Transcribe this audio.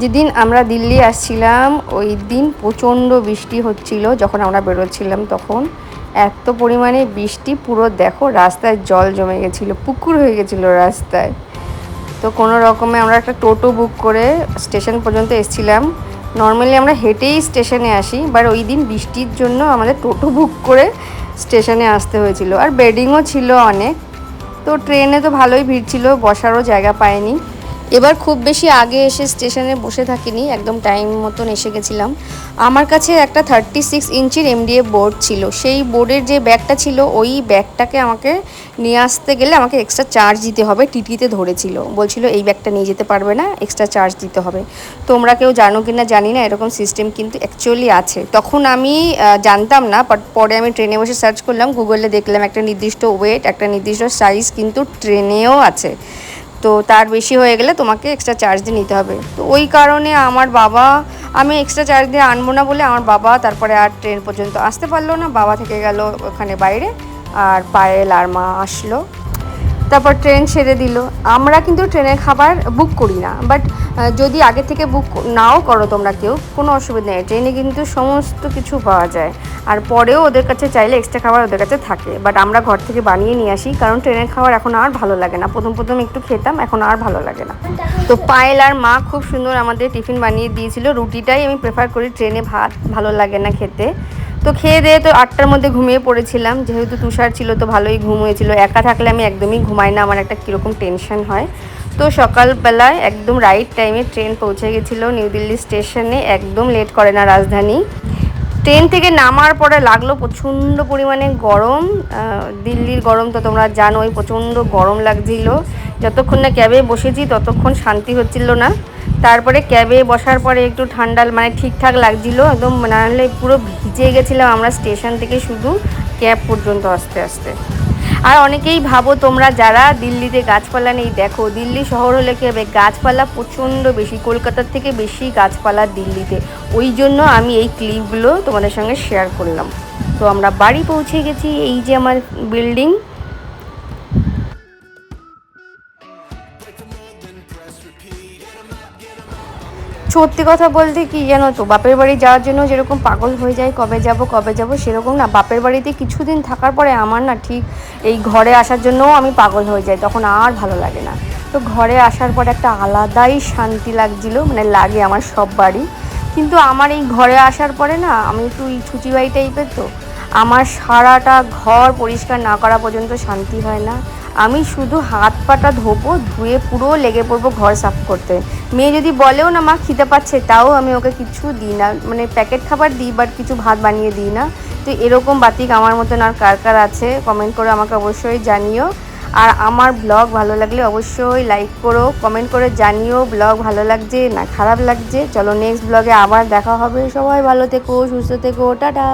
যেদিন আমরা দিল্লি আসছিলাম ওই দিন প্রচণ্ড বৃষ্টি হচ্ছিল। যখন আমরা বেরোচ্ছিলাম তখন এত পরিমাণে বৃষ্টি, পুরো দেখো রাস্তায় জল জমে গেছিলো, পুকুর হয়ে গেছিলো রাস্তায়। তো কোনো রকমে আমরা একটা টোটো বুক করে স্টেশন পর্যন্ত এসেছিলাম। নর্মালি আমরা হেঁটেই স্টেশনে আসি, বাট ওই দিন বৃষ্টির জন্য আমাদের টোটো বুক করে স্টেশনে আসতে হয়েছিল। আর বেডিংও ছিল অনেক। তো ট্রেনে তো ভালোই ভিড় ছিল, বসারও জায়গা পায়নি। এবার খুব বেশি আগে এসে স্টেশনে বসে থাকিনি, একদম টাইম মতন এসে গেছিলাম। আমার কাছে একটা 36 ইঞ্চির এমডিএফ বোর্ড ছিল। সেই বোর্ডের যে ব্যাগটা ছিল, ওই ব্যাগটাকে আমাকে নিয়ে আসতে গেলে আমাকে এক্সট্রা চার্জ দিতে হবে। টিটিতে ধরেছিল, বলছিল এই ব্যাগটা নিয়ে যেতে পারবে না, এক্সট্রা চার্জ দিতে হবে। তোমরা কেউ জানো কি না জানি না, এরকম সিস্টেম কিন্তু অ্যাকচুয়ালি আছে। তখন আমি জানতাম না, বাট পরে আমি ট্রেনে বসে সার্চ করলাম, গুগলে দেখলাম একটা নির্দিষ্ট ওয়েট, একটা নির্দিষ্ট সাইজ কিন্তু ট্রেনেও আছে। তো তার বেশি হয়ে গেলে তোমাকে এক্সট্রা চার্জ দিয়ে নিতে হবে। তো ওই কারণে আমার বাবা, আমি এক্সট্রা চার্জ দিয়ে আনবো না বলে আমার বাবা তারপরে আর ট্রেন পর্যন্ত আসতে পারলো না। বাবা থেকে গেল ওখানে বাইরে, আর পায়েল আর মা আসলো। তারপর ট্রেন ছেড়ে দিল। আমরা কিন্তু ট্রেনের খাবার বুক করি না, বাট যদি আগে থেকে বুক নাও করো তোমরা কেউ, কোনো অসুবিধা নেই। ট্রেনে কিন্তু সমস্ত কিছু পাওয়া যায়, আর পরেও ওদের কাছে চাইলে এক্সট্রা খাবার ওদের কাছে থাকে। বাট আমরা ঘর থেকে বানিয়ে নিয়ে আসি, কারণ ট্রেনের খাবার এখন আর ভালো লাগে না। প্রথম প্রথম একটু খেতাম, এখন আর ভালো লাগে না। তো পায়েল আর মা খুব সুন্দর আমাদের টিফিন বানিয়ে দিয়েছিল। রুটিটাই আমি প্রেফার করি, ট্রেনে ভাত ভালো লাগে না খেতে। তো খেয়ে দিয়ে তো 8টার মধ্যে ঘুমিয়ে পড়েছিলাম। যেহেতু তুষার ছিল তো ভালোই ঘুম হয়েছিল। একা থাকলে আমি একদমই ঘুমাই না, আমার একটা কীরকম টেনশন হয়। তো সকালবেলায় একদম রাইট টাইমে ট্রেন পৌঁছে গেছিলো নিউ দিল্লি স্টেশনে, একদম লেট করে না রাজধানী। ট্রেন থেকে নামার পরে লাগলো প্রচণ্ড পরিমাণে গরম। দিল্লির গরম তো তোমরা জানোই, প্রচণ্ড গরম লাগছিল। যতক্ষণ না ক্যাবে বসেছি ততক্ষণ শান্তি হচ্ছিল না। তারপরে ক্যাবে বসার পরে একটু ঠান্ডা মানে ঠিকঠাক লাগছিল, একদম নাহলে পুরো ভিজে গেছিলাম আমরা স্টেশন থেকে শুধু ক্যাব পর্যন্ত আসতে আসতে। আর অনেকেই ভাবো তোমরা যারা দিল্লিতে গাছপালা নেই, দেখো দিল্লি শহর হলে কী হবে, গাছপালা প্রচণ্ড বেশি, কলকাতার থেকে বেশি গাছপালা দিল্লিতে। ওই জন্য আমি এই ক্লিপগুলো তোমাদের সঙ্গে শেয়ার করলাম। তো আমরা বাড়ি পৌঁছে গেছি, এই যে আমার বিল্ডিং। সত্যি কথা বলতে কি জানো তো, বাপের বাড়ি যাওয়ার জন্য যেরকম পাগল হয়ে যায়, কবে যাব সেরকম না, বাপের বাড়িতে কিছুদিন থাকার পরে আমার না ঠিক এই ঘরে আসার জন্যও আমি পাগল হয়ে যাই, তখন আর ভালো লাগে না। তো ঘরে আসার পর একটা আলাদাই শান্তি লাগছিল, মানে লাগে আমার সব বাড়ি, কিন্তু আমার এই ঘরে আসার পরে না, আমি একটু এই ছুচিবাই টাইপের, তো আমার সারাটা ঘর পরিষ্কার না করা পর্যন্ত শান্তি হয় না। আমি শুধু হাত পাটা ধোবো, ধুয়ে পুরো লেগে পড়বো ঘর সাফ করতে। মেয়ে যদি বলেও না মা খিদে পাচ্ছে, তাও আমি ওকে কিছু দিই না, মানে প্যাকেট খাবার দিই, বাট কিছু ভাত বানিয়ে দিই না। তো এরকম বাতিক আমার মতন আর কার কার আছে কমেন্ট করে আমাকে অবশ্যই জানিও। আর আমার ব্লগ ভালো লাগলে অবশ্যই লাইক করো, কমেন্ট করে জানিও ব্লগ ভালো লাগছে না খারাপ লাগছে। চলো নেক্সট ব্লগে আবার দেখা হবে। সবাই ভালো থেকো, সুস্থ থেকো, টাটা।